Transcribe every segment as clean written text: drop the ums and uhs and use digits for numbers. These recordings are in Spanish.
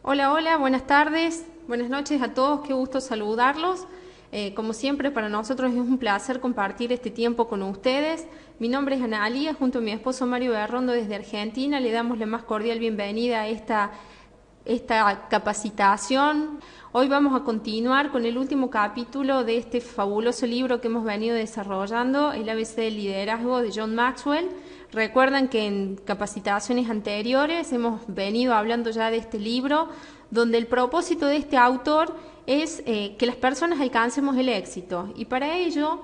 Hola, hola, buenas tardes, buenas noches a todos, qué gusto saludarlos. Como siempre, para nosotros es un placer compartir este tiempo con ustedes. Mi nombre es Analía, junto a mi esposo Mario Berrondo desde Argentina. Le damos la más cordial bienvenida a esta capacitación. Hoy vamos a continuar con el último capítulo de este fabuloso libro que hemos venido desarrollando, El ABC del liderazgo de John Maxwell. Recuerdan que en capacitaciones anteriores hemos venido hablando ya de este libro, donde el propósito de este autor es que las personas alcancemos el éxito, y para ello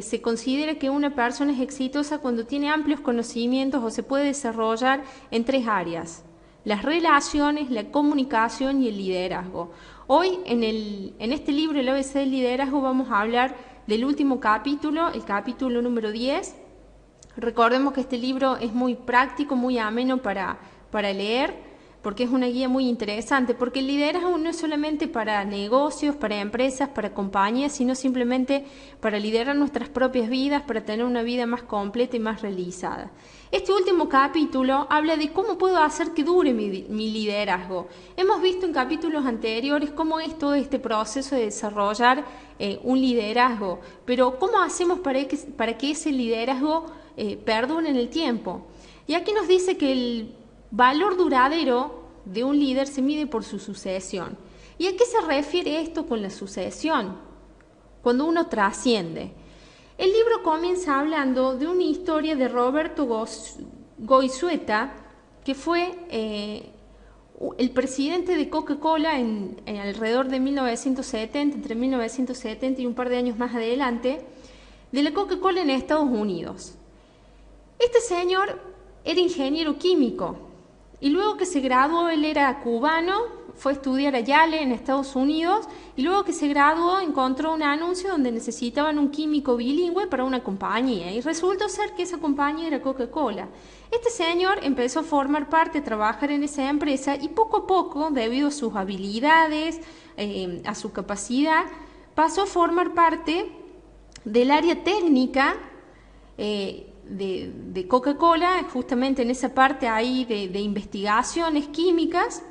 se considera que una persona es exitosa cuando tiene amplios conocimientos o se puede desarrollar en tres áreas: las relaciones, la comunicación y el liderazgo. Hoy en este libro, El ABC del liderazgo, vamos a hablar del último capítulo, el capítulo número 10. Recordemos que este libro es muy práctico, muy ameno para leer, porque es una guía muy interesante, porque el liderazgo no es solamente para negocios, para empresas, para compañías, sino simplemente para liderar nuestras propias vidas, para tener una vida más completa y más realizada. Este último capítulo habla de cómo puedo hacer que dure mi liderazgo. Hemos visto en capítulos anteriores cómo es todo este proceso de desarrollar un liderazgo, pero ¿cómo hacemos para que ese liderazgo perdure en el tiempo? Y aquí nos dice que el valor duradero de un líder se mide por su sucesión. ¿Y a qué se refiere esto con la sucesión? Cuando uno trasciende. El libro comienza hablando de una historia de Roberto Goizueta, que fue el presidente de Coca-Cola en alrededor de 1970, entre 1970 y un par de años más adelante, de la Coca-Cola en Estados Unidos. Este señor era ingeniero químico y luego que se graduó, él era cubano, fue a estudiar a Yale en Estados Unidos, y luego que se graduó encontró un anuncio donde necesitaban un químico bilingüe para una compañía, y resultó ser que esa compañía era Coca-Cola. Este señor empezó a formar parte, a trabajar en esa empresa, y poco a poco, debido a sus habilidades, a su capacidad, pasó a formar parte del área técnica de Coca-Cola, justamente en esa parte ahí de investigaciones químicas,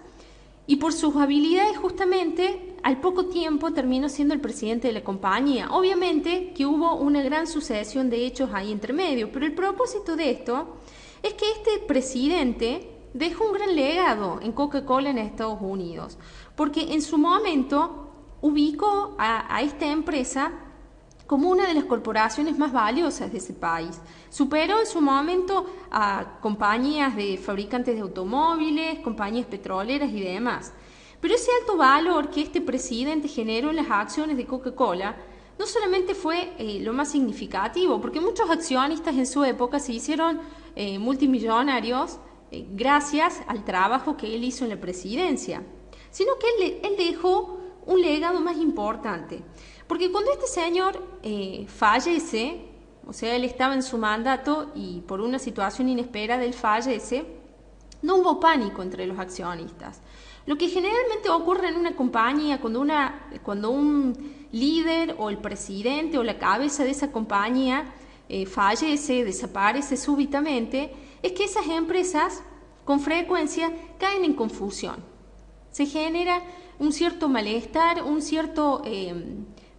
y por sus habilidades justamente al poco tiempo terminó siendo el presidente de la compañía. Obviamente que hubo una gran sucesión de hechos ahí entre medio, pero el propósito de esto es que este presidente dejó un gran legado en Coca-Cola en Estados Unidos, porque en su momento ubicó a esta empresa como una de las corporaciones más valiosas de ese país. Superó en su momento a compañías de fabricantes de automóviles, compañías petroleras y demás. Pero ese alto valor que este presidente generó en las acciones de Coca-Cola no solamente fue lo más significativo, porque muchos accionistas en su época se hicieron multimillonarios gracias al trabajo que él hizo en la presidencia, sino que él dejó un legado más importante. Porque cuando este señor fallece, o sea, él estaba en su mandato y por una situación inesperada él fallece, no hubo pánico entre los accionistas. Lo que generalmente ocurre en una compañía, cuando un líder o el presidente o la cabeza de esa compañía fallece, desaparece súbitamente, es que esas empresas con frecuencia caen en confusión. Se genera un cierto malestar, un cierto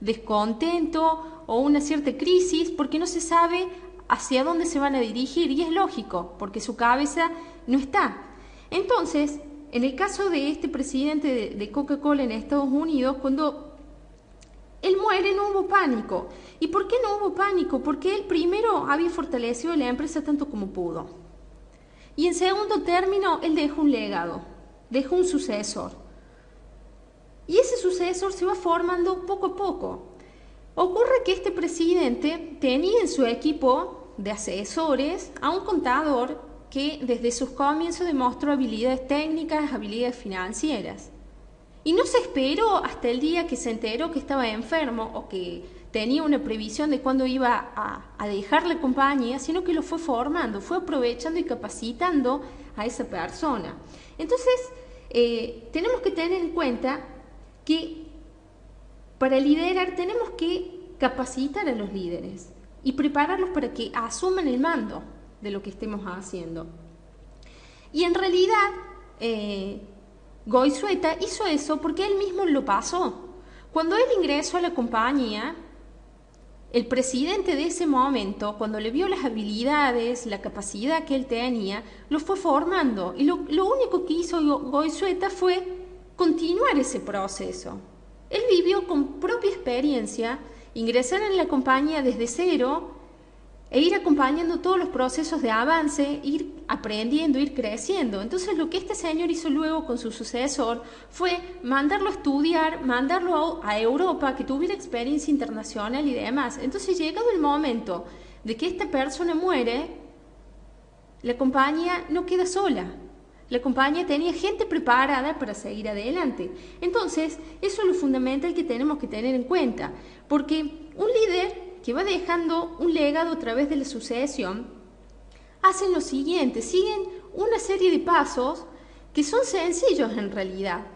descontento o una cierta crisis, porque no se sabe hacia dónde se van a dirigir, y es lógico, porque su cabeza no está. Entonces, en el caso de este presidente de Coca-Cola en Estados Unidos, cuando él muere no hubo pánico. ¿Y por qué no hubo pánico? Porque él primero había fortalecido la empresa tanto como pudo. Y en segundo término, él dejó un legado, dejó un sucesor. Y ese sucesor se va formando poco a poco. Ocurre que este presidente tenía en su equipo de asesores a un contador que desde sus comienzos demostró habilidades técnicas, habilidades financieras. Y no se esperó hasta el día que se enteró que estaba enfermo o que tenía una previsión de cuándo iba a dejar la compañía, sino que lo fue formando, fue aprovechando y capacitando a esa persona. Entonces, tenemos que tener en cuenta que para liderar tenemos que capacitar a los líderes y prepararlos para que asuman el mando de lo que estemos haciendo. Y en realidad Goizueta hizo eso porque él mismo lo pasó. Cuando él ingresó a la compañía, el presidente de ese momento, cuando le vio las habilidades, la capacidad que él tenía, lo fue formando. Y lo único que hizo Goizueta fue continuar ese proceso. Él vivió con propia experiencia, ingresar en la compañía desde cero e ir acompañando todos los procesos de avance, ir aprendiendo, ir creciendo. Entonces lo que este señor hizo luego con su sucesor fue mandarlo a estudiar, mandarlo a Europa, que tuviera experiencia internacional y demás. Entonces, llegado el momento de que esta persona muere, la compañía no queda sola. La compañía tenía gente preparada para seguir adelante. Entonces, eso es lo fundamental que tenemos que tener en cuenta, porque un líder que va dejando un legado a través de la sucesión, hacen lo siguiente, siguen una serie de pasos que son sencillos en realidad,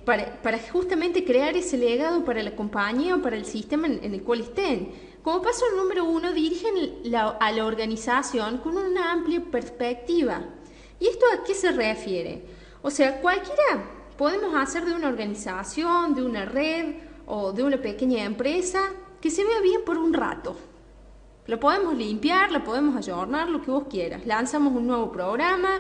para justamente crear ese legado para la compañía o para el sistema en el cual estén. Como paso número 1, dirigen a la organización con una amplia perspectiva. ¿Y esto a qué se refiere? O sea, cualquiera podemos hacer de una organización, de una red o de una pequeña empresa que se vea bien por un rato. Lo podemos limpiar, lo podemos ayornar, lo que vos quieras. Lanzamos un nuevo programa,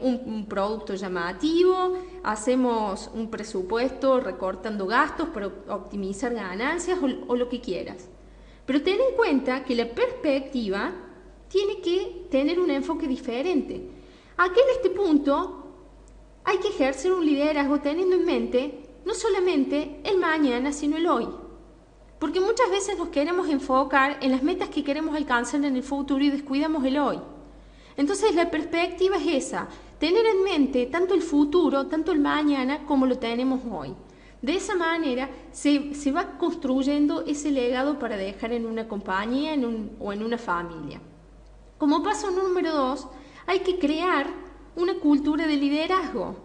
un producto llamativo, hacemos un presupuesto recortando gastos para optimizar ganancias o lo que quieras. Pero ten en cuenta que la perspectiva tiene que tener un enfoque diferente. Aquí en este punto hay que ejercer un liderazgo teniendo en mente no solamente el mañana, sino el hoy. Porque muchas veces nos queremos enfocar en las metas que queremos alcanzar en el futuro y descuidamos el hoy. Entonces la perspectiva es esa, tener en mente tanto el futuro, tanto el mañana como lo tenemos hoy. De esa manera se va construyendo ese legado para dejar en una compañía o en una familia. Como paso número 2, hay que crear una cultura de liderazgo.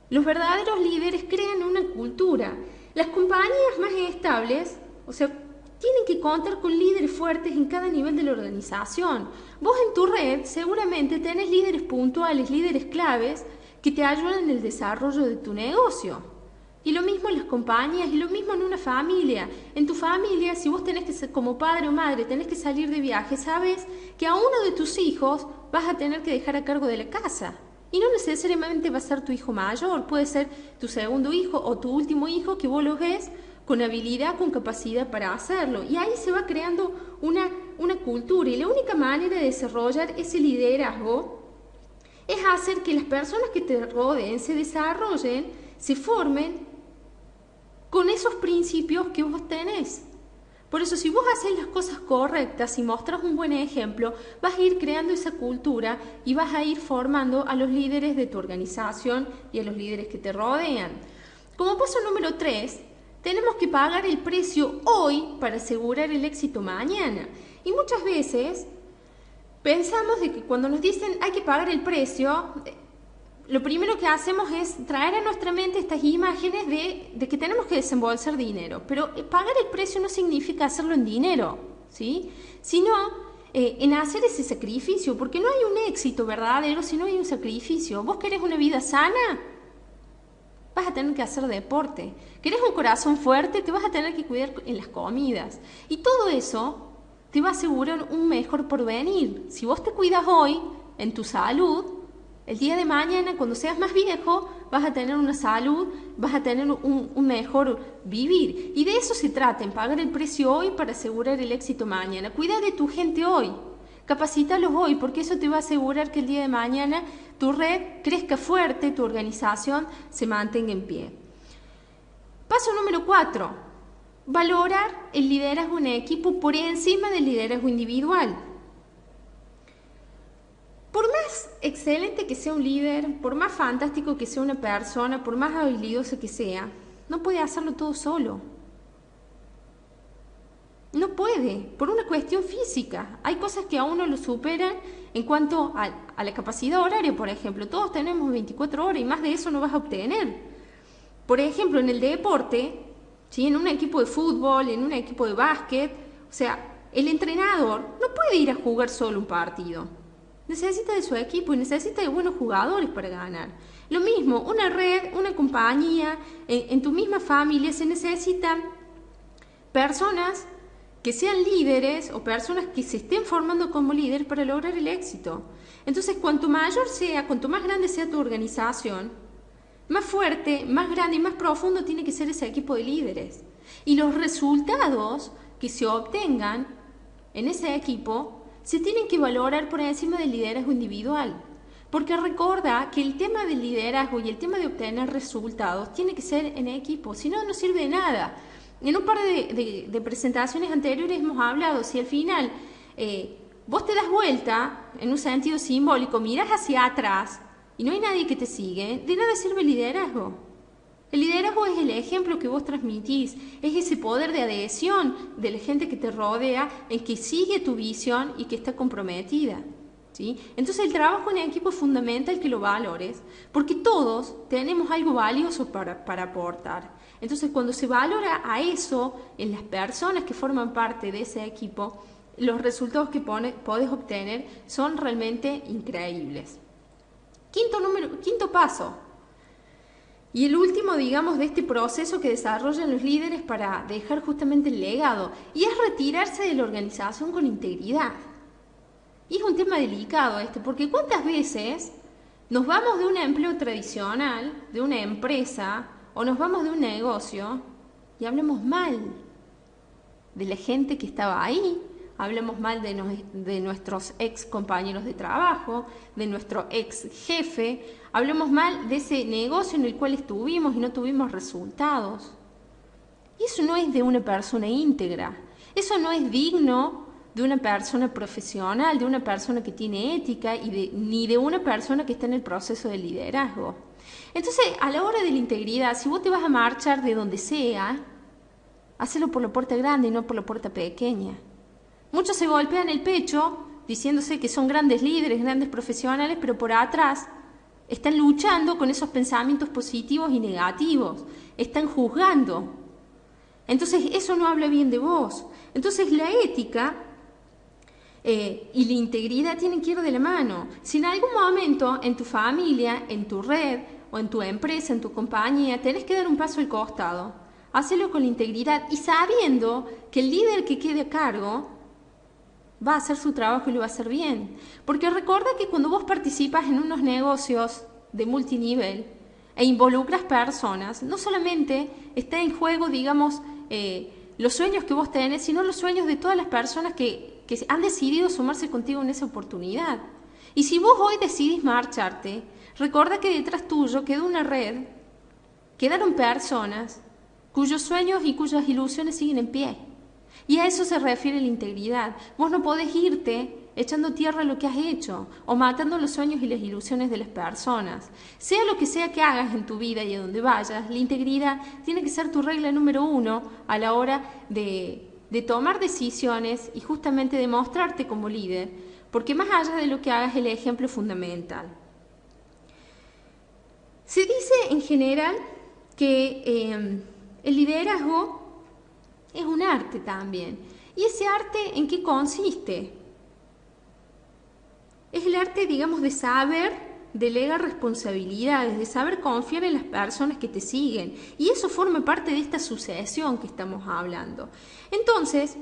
Los verdaderos líderes crean una cultura. Las compañías más estables, o sea, tienen que contar con líderes fuertes en cada nivel de la organización. Vos en tu red seguramente tenés líderes puntuales, líderes claves que te ayudan en el desarrollo de tu negocio. Y lo mismo en las compañías, y lo mismo en una familia. En tu familia, si vos tenés que ser como padre o madre, tenés que salir de viaje, sabes que a uno de tus hijos vas a tener que dejar a cargo de la casa. Y no necesariamente va a ser tu hijo mayor, puede ser tu segundo hijo o tu último hijo que vos lo ves con habilidad, con capacidad para hacerlo. Y ahí se va creando una cultura. Y la única manera de desarrollar ese liderazgo es hacer que las personas que te rodeen se desarrollen, se formen con esos principios que vos tenés. Por eso, si vos haces las cosas correctas y mostrás un buen ejemplo, vas a ir creando esa cultura y vas a ir formando a los líderes de tu organización y a los líderes que te rodean. Como paso número 3, tenemos que pagar el precio hoy para asegurar el éxito mañana. Y muchas veces pensamos de que cuando nos dicen hay que pagar el precio, lo primero que hacemos es traer a nuestra mente estas imágenes de que tenemos que desembolsar dinero. Pero pagar el precio no significa hacerlo en dinero, ¿sí? Sino en hacer ese sacrificio, porque no hay un éxito verdadero si no hay un sacrificio. ¿Vos querés una vida sana? Vas a tener que hacer deporte. ¿Querés un corazón fuerte? Te vas a tener que cuidar en las comidas. Y todo eso te va a asegurar un mejor porvenir. Si vos te cuidas hoy en tu salud, el día de mañana, cuando seas más viejo, vas a tener una salud, vas a tener un mejor vivir. Y de eso se trata, en pagar el precio hoy para asegurar el éxito mañana. Cuida de tu gente hoy, capacítalos hoy, porque eso te va a asegurar que el día de mañana tu red crezca fuerte, tu organización se mantenga en pie. Paso número 4, valorar el liderazgo en equipo por encima del liderazgo individual. Por más excelente que sea un líder, por más fantástico que sea una persona, por más habilidosa que sea, no puede hacerlo todo solo. No puede, por una cuestión física. Hay cosas que a uno lo superan en cuanto a la capacidad horaria, por ejemplo. Todos tenemos 24 horas y más de eso no vas a obtener. Por ejemplo, en el deporte, ¿sí? En un equipo de fútbol, en un equipo de básquet, o sea, el entrenador no puede ir a jugar solo un partido. necesita de su equipo y necesita de buenos jugadores para ganar. Lo mismo, una red, una compañía, en tu misma familia se necesitan personas que sean líderes o personas que se estén formando como líder para lograr el éxito. Entonces, cuanto más grande sea tu organización, más fuerte, más grande y más profundo tiene que ser ese equipo de líderes. Y los resultados que se obtengan en ese equipo se tienen que valorar por encima del liderazgo individual. Porque recuerda que el tema del liderazgo y el tema de obtener resultados tiene que ser en equipo, si no, no sirve de nada. En un par de presentaciones anteriores hemos hablado, si al final vos te das vuelta, en un sentido simbólico, mirás hacia atrás y no hay nadie que te sigue, de nada sirve el liderazgo. El liderazgo es el ejemplo que vos transmitís, es ese poder de adhesión de la gente que te rodea, en que sigue tu visión y que está comprometida. ¿Sí? Entonces el trabajo en equipo es fundamental que lo valores, porque todos tenemos algo valioso para aportar. Entonces cuando se valora a eso en las personas que forman parte de ese equipo, los resultados que podés obtener son realmente increíbles. Quinto paso, y el último, digamos, de este proceso que desarrollan los líderes para dejar justamente el legado, y es retirarse de la organización con integridad. Y es un tema delicado porque ¿cuántas veces nos vamos de un empleo tradicional, de una empresa, o nos vamos de un negocio y hablamos mal de la gente que estaba ahí, hablamos mal de nuestros ex compañeros de trabajo, de nuestro ex jefe, hablamos mal de ese negocio en el cual estuvimos y no tuvimos resultados? Y eso no es de una persona íntegra, eso no es digno de una persona profesional, de una persona que tiene ética ni de una persona que está en el proceso de liderazgo. Entonces, a la hora de la integridad, si vos te vas a marchar de donde sea, hacelo por la puerta grande y no por la puerta pequeña. Muchos se golpean el pecho diciéndose que son grandes líderes, grandes profesionales, pero por atrás están luchando con esos pensamientos positivos y negativos, están juzgando. Entonces, eso no habla bien de vos. Entonces, la ética y la integridad tienen que ir de la mano. Si en algún momento en tu familia, en tu red o en tu empresa, en tu compañía, tenés que dar un paso al costado, hacelo con la integridad y sabiendo que el líder que quede a cargo va a hacer su trabajo y lo va a hacer bien. Porque recuerda que cuando vos participas en unos negocios de multinivel e involucras personas, no solamente está en juego, digamos, los sueños que vos tenés, sino los sueños de todas las personas que han decidido sumarse contigo en esa oportunidad. Y si vos hoy decidís marcharte, recuerda que detrás tuyo quedó una red, quedaron personas cuyos sueños y cuyas ilusiones siguen en pie. Y a eso se refiere la integridad. Vos no podés irte echando tierra a lo que has hecho o matando los sueños y las ilusiones de las personas. Sea lo que sea que hagas en tu vida y a donde vayas, la integridad tiene que ser tu regla número 1 a la hora de tomar decisiones y justamente de mostrarte como líder, porque más allá de lo que hagas, el ejemplo es fundamental. Se dice en general que el liderazgo es un arte también. ¿Y ese arte en qué consiste? Es el arte, digamos, de saber delegar responsabilidades, de saber confiar en las personas que te siguen. Y eso forma parte de esta sucesión que estamos hablando. Entonces,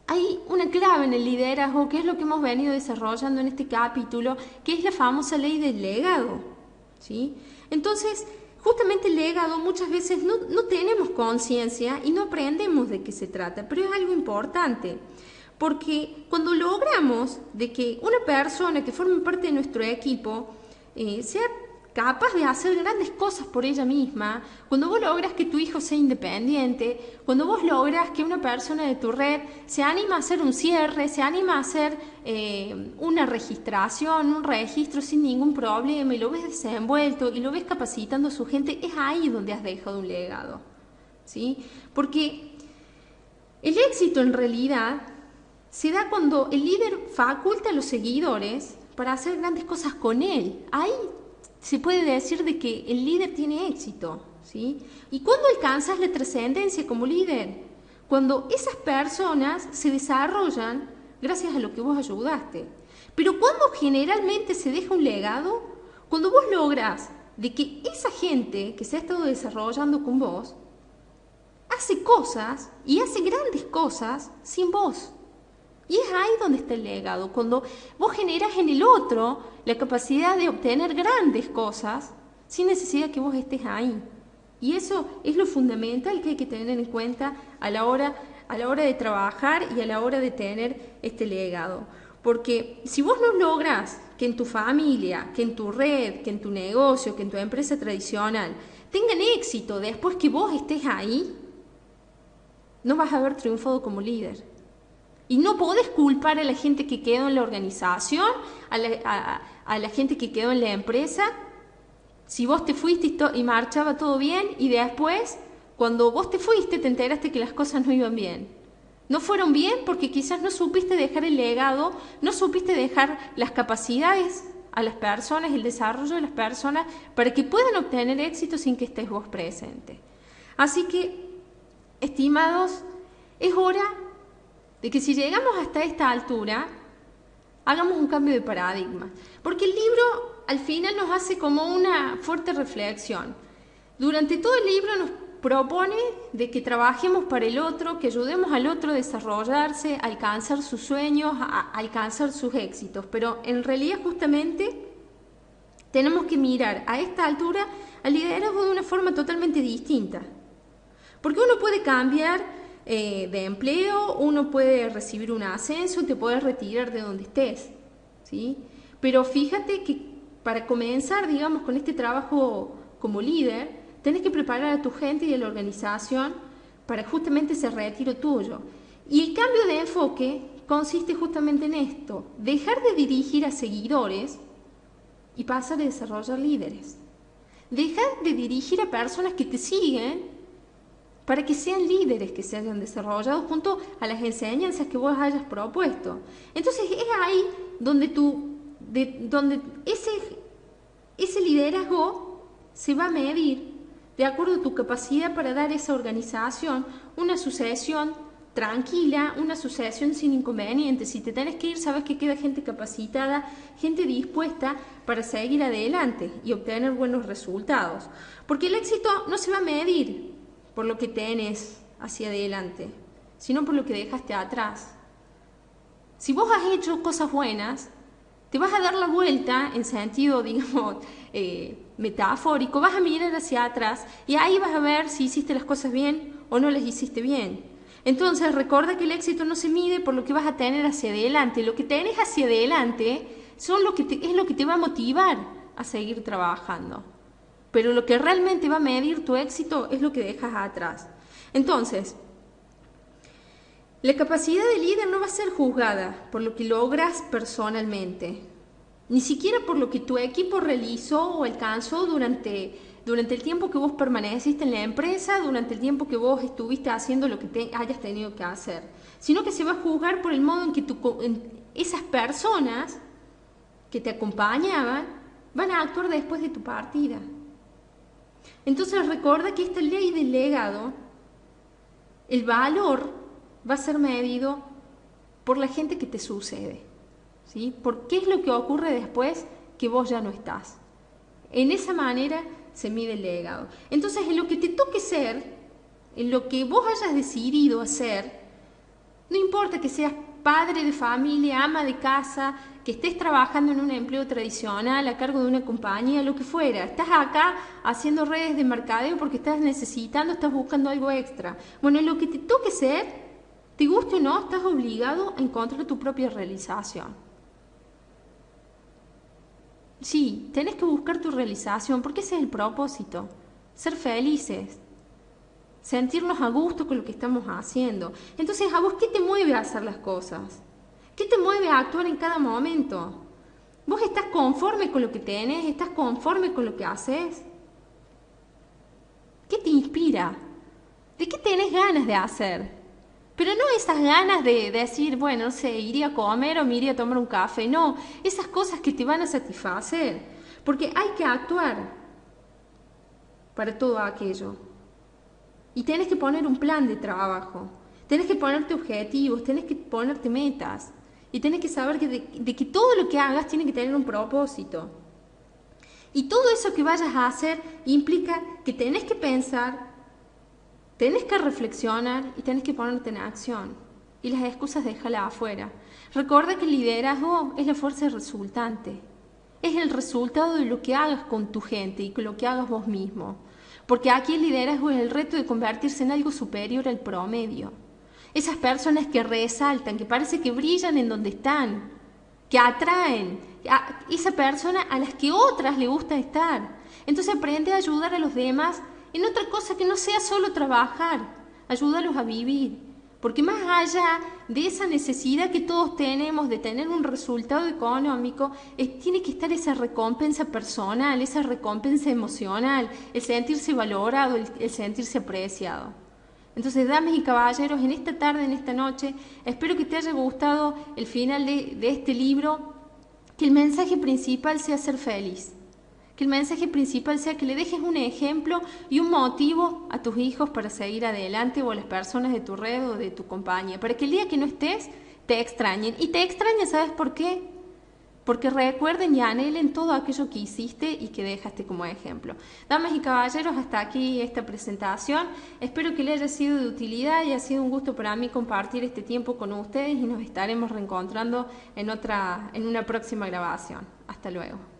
hay una clave en el liderazgo, que es lo que hemos venido desarrollando en este capítulo, que es la famosa ley del legado, ¿sí? Entonces, justamente el legado muchas veces no tenemos conciencia y no aprendemos de qué se trata, pero es algo importante. Porque cuando logramos de que una persona que forme parte de nuestro equipo sea capaz de hacer grandes cosas por ella misma, cuando vos logras que tu hijo sea independiente, cuando vos logras que una persona de tu red se anima a hacer un cierre, se anima a hacer una registración, un registro sin ningún problema, y lo ves desenvuelto y lo ves capacitando a su gente, es ahí donde has dejado un legado, ¿sí? Porque el éxito en realidad se da cuando el líder faculta a los seguidores para hacer grandes cosas con él. Ahí se puede decir de que el líder tiene éxito, ¿sí? ¿Y cuándo alcanzas la trascendencia como líder? Cuando esas personas se desarrollan gracias a lo que vos ayudaste. Pero cuando generalmente se deja un legado, cuando vos lográs de que esa gente que se ha estado desarrollando con vos hace cosas y hace grandes cosas sin vos. Y es ahí donde está el legado, cuando vos generas en el otro la capacidad de obtener grandes cosas sin necesidad que vos estés ahí. Y eso es lo fundamental que hay que tener en cuenta a la hora de trabajar y a la hora de tener este legado. Porque si vos no lográs que en tu familia, que en tu red, que en tu negocio, que en tu empresa tradicional tengan éxito después que vos estés ahí, no vas a haber triunfado como líder. Y no podés culpar a la gente que quedó en la organización, a la gente que quedó en la empresa, si vos te fuiste y marchaba todo bien y después, cuando vos te fuiste, te enteraste que las cosas no iban bien. No fueron bien porque quizás no supiste dejar el legado, no supiste dejar las capacidades a las personas, el desarrollo de las personas, para que puedan obtener éxito sin que estés vos presente. Así que, estimados, es hora de que si llegamos hasta esta altura, hagamos un cambio de paradigma. Porque el libro al final nos hace como una fuerte reflexión. Durante todo el libro nos propone de que trabajemos para el otro, que ayudemos al otro a desarrollarse, a alcanzar sus sueños, a alcanzar sus éxitos. Pero en realidad justamente tenemos que mirar a esta altura al liderazgo de una forma totalmente distinta. Porque uno puede cambiar de empleo, uno puede recibir un ascenso, te puedes retirar de donde estés, ¿sí? Pero fíjate que para comenzar, digamos, con este trabajo como líder, tenés que preparar a tu gente y a la organización para justamente ese retiro tuyo. Y el cambio de enfoque consiste justamente en esto, dejar de dirigir a seguidores y pasar a desarrollar líderes. Dejar de dirigir a personas que te siguen para que sean líderes que se hayan desarrollado junto a las enseñanzas que vos hayas propuesto. Entonces es ahí donde donde ese liderazgo se va a medir de acuerdo a tu capacidad para dar a esa organización una sucesión tranquila, una sucesión sin inconvenientes. Si te tenés que ir, sabes que queda gente capacitada, gente dispuesta para seguir adelante y obtener buenos resultados. Porque el éxito no se va a medir por lo que tenés hacia adelante, sino por lo que dejaste atrás. Si vos has hecho cosas buenas, te vas a dar la vuelta en sentido, digamos, metafórico, vas a mirar hacia atrás y ahí vas a ver si hiciste las cosas bien o no las hiciste bien. Entonces, recuerda que el éxito no se mide por lo que vas a tener hacia adelante. Lo que tenés hacia adelante es lo que te va a motivar a seguir trabajando. Pero lo que realmente va a medir tu éxito es lo que dejas atrás. Entonces, la capacidad de líder no va a ser juzgada por lo que logras personalmente, ni siquiera por lo que tu equipo realizó o alcanzó durante el tiempo que vos permaneciste en la empresa, durante el tiempo que vos estuviste haciendo lo que hayas tenido que hacer, sino que se va a juzgar por el modo en que esas personas que te acompañaban van a actuar después de tu partida. Entonces recuerda que esta ley del legado, el valor va a ser medido por la gente que te sucede, ¿sí? Por qué es lo que ocurre después que vos ya no estás. En esa manera se mide el legado. Entonces, en lo que te toque ser, en lo que vos hayas decidido hacer, no importa que seas padre de familia, ama de casa, que estés trabajando en un empleo tradicional a cargo de una compañía, lo que fuera. Estás acá haciendo redes de mercadeo porque estás necesitando, estás buscando algo extra. Bueno, en lo que te toque ser, te guste o no, estás obligado a encontrar tu propia realización. Sí, tenés que buscar tu realización porque ese es el propósito. Ser felices. Sentirnos a gusto con lo que estamos haciendo. Entonces, ¿a vos qué te mueve a hacer las cosas? ¿Qué te mueve a actuar en cada momento? ¿Vos estás conforme con lo que tenés? ¿Estás conforme con lo que haces? ¿Qué te inspira? ¿De qué tenés ganas de hacer? Pero no esas ganas de decir, bueno, no sé, iría a comer o me iría a tomar un café. No, esas cosas que te van a satisfacer. Porque hay que actuar para todo aquello. Y tenés que poner un plan de trabajo. Tenés que ponerte objetivos, tenés que ponerte metas. Y tenés que saber que de que todo lo que hagas tiene que tener un propósito. Y todo eso que vayas a hacer implica que tenés que pensar, tenés que reflexionar y tenés que ponerte en acción. Y las excusas déjalas afuera. Recuerda que el liderazgo es la fuerza resultante. Es el resultado de lo que hagas con tu gente y con lo que hagas vos mismo. Porque aquí el liderazgo es el reto de convertirse en algo superior al promedio. Esas personas que resaltan, que parece que brillan en donde están, que atraen a esa persona a las que otras le gusta estar. Entonces aprende a ayudar a los demás en otra cosa que no sea solo trabajar. Ayúdalos a vivir. Porque más allá de esa necesidad que todos tenemos de tener un resultado económico, tiene que estar esa recompensa personal, esa recompensa emocional, el sentirse valorado, el sentirse apreciado. Entonces, damas y caballeros, en esta tarde, en esta noche, espero que te haya gustado el final de este libro, que el mensaje principal sea ser feliz. Que el mensaje principal sea que le dejes un ejemplo y un motivo a tus hijos para seguir adelante o a las personas de tu red o de tu compañía, para que el día que no estés te extrañen. Y te extrañen, ¿sabes por qué? Porque recuerden y anhelen todo aquello que hiciste y que dejaste como ejemplo. Damas y caballeros, hasta aquí esta presentación. Espero que les haya sido de utilidad y ha sido un gusto para mí compartir este tiempo con ustedes y nos estaremos reencontrando en una próxima grabación. Hasta luego.